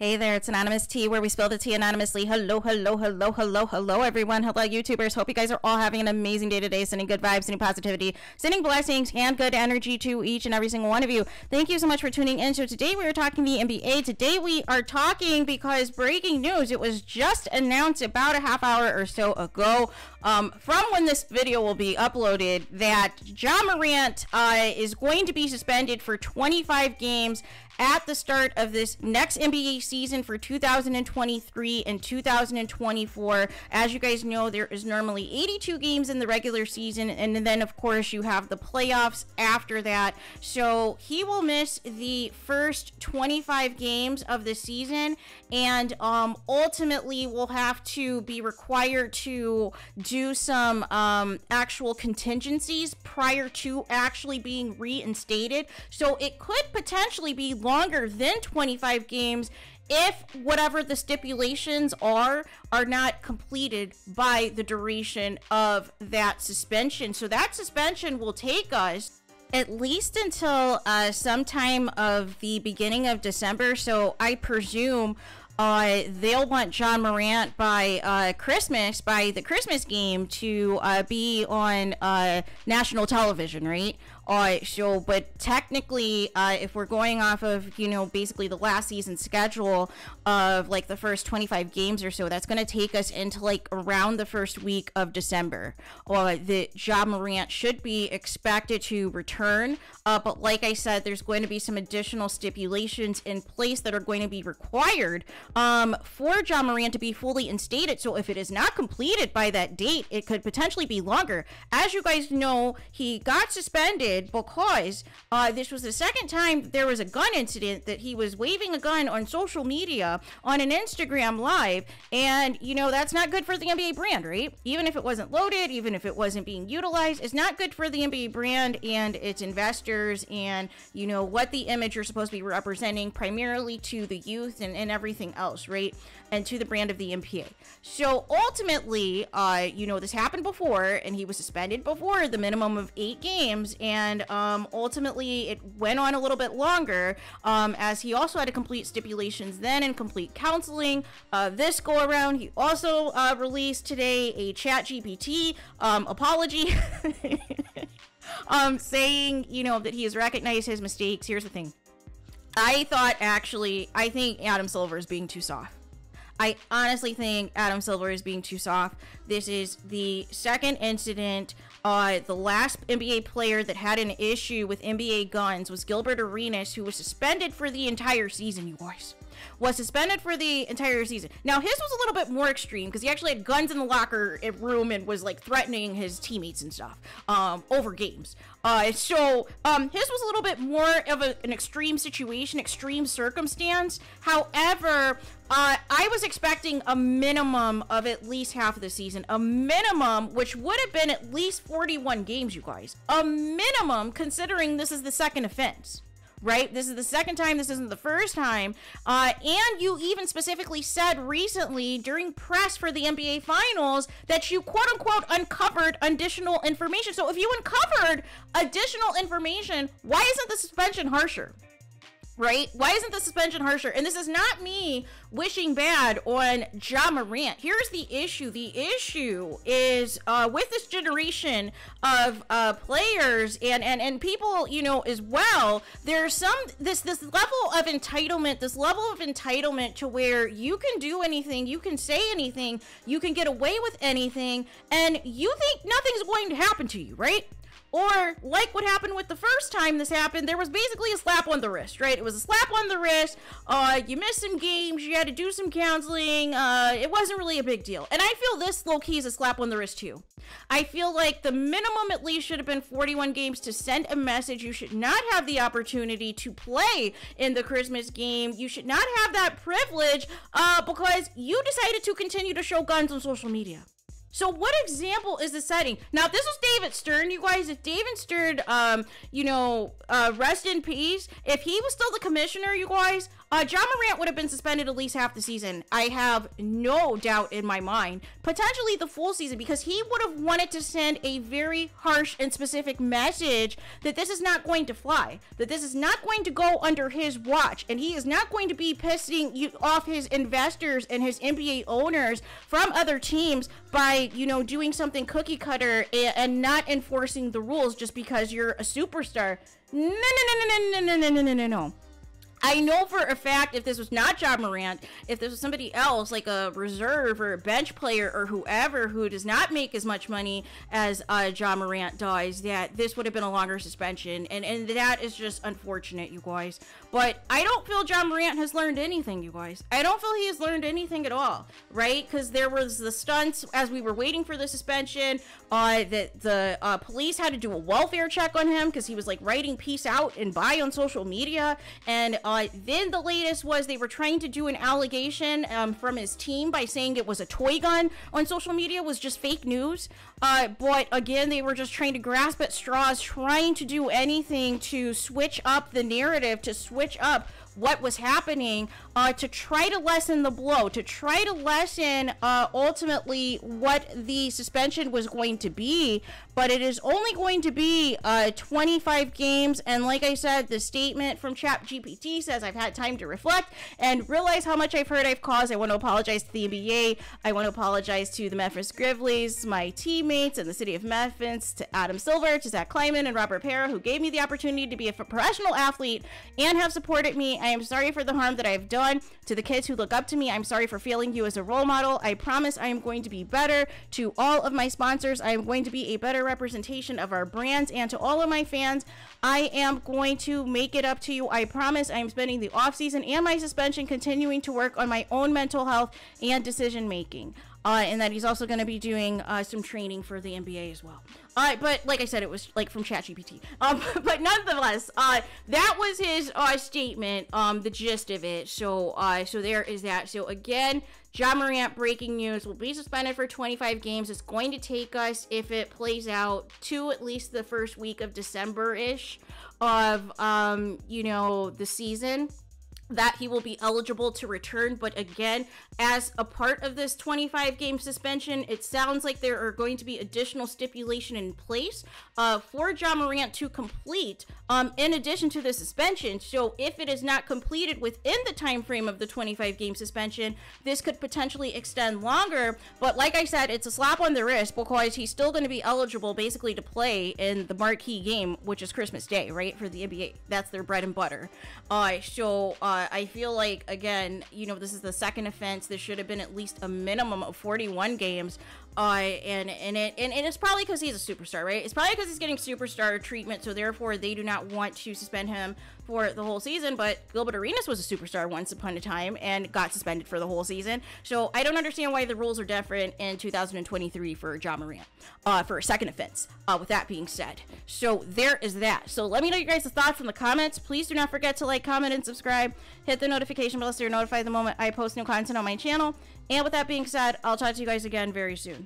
Hey there, it's Anonymous Tea, where we spill the tea anonymously. Hello, hello, hello, hello, hello, everyone. Hello, YouTubers. Hope you guys are all having an amazing day today, sending good vibes, sending positivity, sending blessings and good energy to each and every single one of you. Thank you so much for tuning in. So today we are talking the NBA. Today we are talking because breaking news, it was just announced about a half hour or so ago, from when this video will be uploaded, that JA Morant is going to be suspended for 25 games at the start of this next NBA season for 2023 and 2024. As you guys know, there is normally 82 games in the regular season, and then of course you have the playoffs after that. So he will miss the first 25 games of the season, and ultimately will have to be required to do some actual contingencies prior to actually being reinstated. So it could potentially be longer than 25 games if whatever the stipulations are not completed by the duration of that suspension. So that suspension will take us at least until sometime of the beginning of December. So I presume they'll want JA Morant by Christmas, by the Christmas game, to be on national television, right? But technically, if we're going off of, basically the last season schedule of like the first 25 games or so, that's going to take us into like around the first week of December. The JA Morant should be expected to return. But like I said, there's going to be some additional stipulations in place that are going to be required for JA Morant to be fully instated. So if it is not completed by that date, it could potentially be longer. As you guys know, he got suspended because this was the second time there was a gun incident, that he was waving a gun on social media on an Instagram live, and that's not good for the NBA brand, right? Even if it wasn't loaded, even if it wasn't being utilized, it's not good for the NBA brand and its investors, and what the image you're supposed to be representing primarily to the youth and everything else, right? And to the brand of the NBA. So ultimately, this happened before, and he was suspended before the minimum of 8 games, and ultimately it went on a little bit longer, as he also had to complete stipulations then and complete counseling. This go around, he also released today a ChatGPT apology saying that he has recognized his mistakes. Here's the thing. I think Adam Silver is being too soft. I honestly think Adam Silver is being too soft. This is the second incident. The last NBA player that had an issue with NBA guns was Gilbert Arenas, who was suspended for the entire season, you guys. Was suspended for the entire season. Now, his was a little bit more extreme because he actually had guns in the locker room and was like threatening his teammates and stuff over games. His was a little bit more of an extreme situation, extreme circumstance. However, I was expecting a minimum of at least half of the season, a minimum, which would have been at least 41 games, you guys. A minimum, considering this is the second offense. Right? This is the second time. This isn't the first time. And you even specifically said recently during press for the NBA Finals that you quote unquote uncovered additional information. So if you uncovered additional information, why isn't the suspension harsher? Right? Why isn't the suspension harsher? And this is not me wishing bad on JA Morant. Here's the issue. The issue is with this generation of players and people, as well, there's this level of entitlement, to where you can do anything, you can say anything, you can get away with anything, and you think nothing's going to happen to you, right? Or like what happened with the first time this happened, there was basically a slap on the wrist, right? It was a slap on the wrist. You missed some games, you had to do some counseling. It wasn't really a big deal. And I feel this low-key is a slap on the wrist too. I feel like the minimum at least should have been 41 games to send a message. You should not have the opportunity to play in the Christmas game. You should not have that privilege because you decided to continue to show guns on social media. So what example is this setting? Now, if this was David Stern, you guys, if David Stern, rest in peace, if he was still the commissioner, you guys, Ja Morant would have been suspended at least half the season. I have no doubt in my mind. Potentially the full season, because he would have wanted to send a very harsh and specific message that this is not going to fly, that this is not going to go under his watch, and he is not going to be pissing off his investors and his NBA owners from other teams by, doing something cookie cutter and not enforcing the rules just because you're a superstar. No. I know for a fact if this was not Ja Morant, if this was somebody else like a reserve or a bench player or whoever who does not make as much money as Ja Morant does, that this would have been a longer suspension, and that is just unfortunate, you guys. But I don't feel Ja Morant has learned anything, you guys. I don't feel he has learned anything at all, right? Because there was the stunts as we were waiting for the suspension, that the police had to do a welfare check on him because he was like writing peace out and bye on social media, and then the latest was they were trying to do an allegation from his team by saying it was a toy gun on social media, was just fake news. But again, they were just trying to grasp at straws, trying to do anything to switch up the narrative, to switch up what was happening, to try to lessen the blow, to try to lessen ultimately what the suspension was going to be. But it is only going to be 25 games, and like I said, the statement from ChatGPT says I've had time to reflect and realize how much I've heard I've caused. I want to apologize to the NBA. I want to apologize to the Memphis Grizzlies, my teammates in the city of Memphis, to Adam Silver, to Zach Kleiman, and Robert Pera, who gave me the opportunity to be a professional athlete and have supported me. I am sorry for the harm that I've done. To the kids who look up to me, I'm sorry for failing you as a role model. I promise I am going to be better. To all of my sponsors, I am going to be a better representation of our brands. And to all of my fans, I am going to make it up to you. I promise I am spending the off season and my suspension continuing to work on my own mental health and decision making. And that he's also going to be doing some training for the NBA as well. But like I said, it was like from ChatGPT. But nonetheless, that was his statement, the gist of it. So there is that. So again, Ja Morant, breaking news, will be suspended for 25 games. It's going to take us, if it plays out, to at least the first week of December-ish of, the season, that he will be eligible to return. But again, as a part of this 25-game suspension, it sounds like there are going to be additional stipulation in place for Ja Morant to complete in addition to the suspension. So if it is not completed within the time frame of the 25-game suspension, this could potentially extend longer. But like I said, it's a slap on the wrist, because he's still going to be eligible basically to play in the marquee game, which is Christmas Day, right, for the NBA. That's their bread and butter. I feel like, again, this is the second offense. This should have been at least a minimum of 41 games. And it's probably because he's a superstar, right? It's probably because he's getting superstar treatment, so therefore they do not want to suspend him for the whole season. But Gilbert Arenas was a superstar once upon a time and got suspended for the whole season. So I don't understand why the rules are different in 2023 for Ja Morant for a second offense, with that being said. So there is that. So let me know your guys' thoughts in the comments. Please do not forget to like, comment, and subscribe. Hit the notification bell so you're notified the moment I post new content on my channel. And with that being said, I'll talk to you guys again very soon.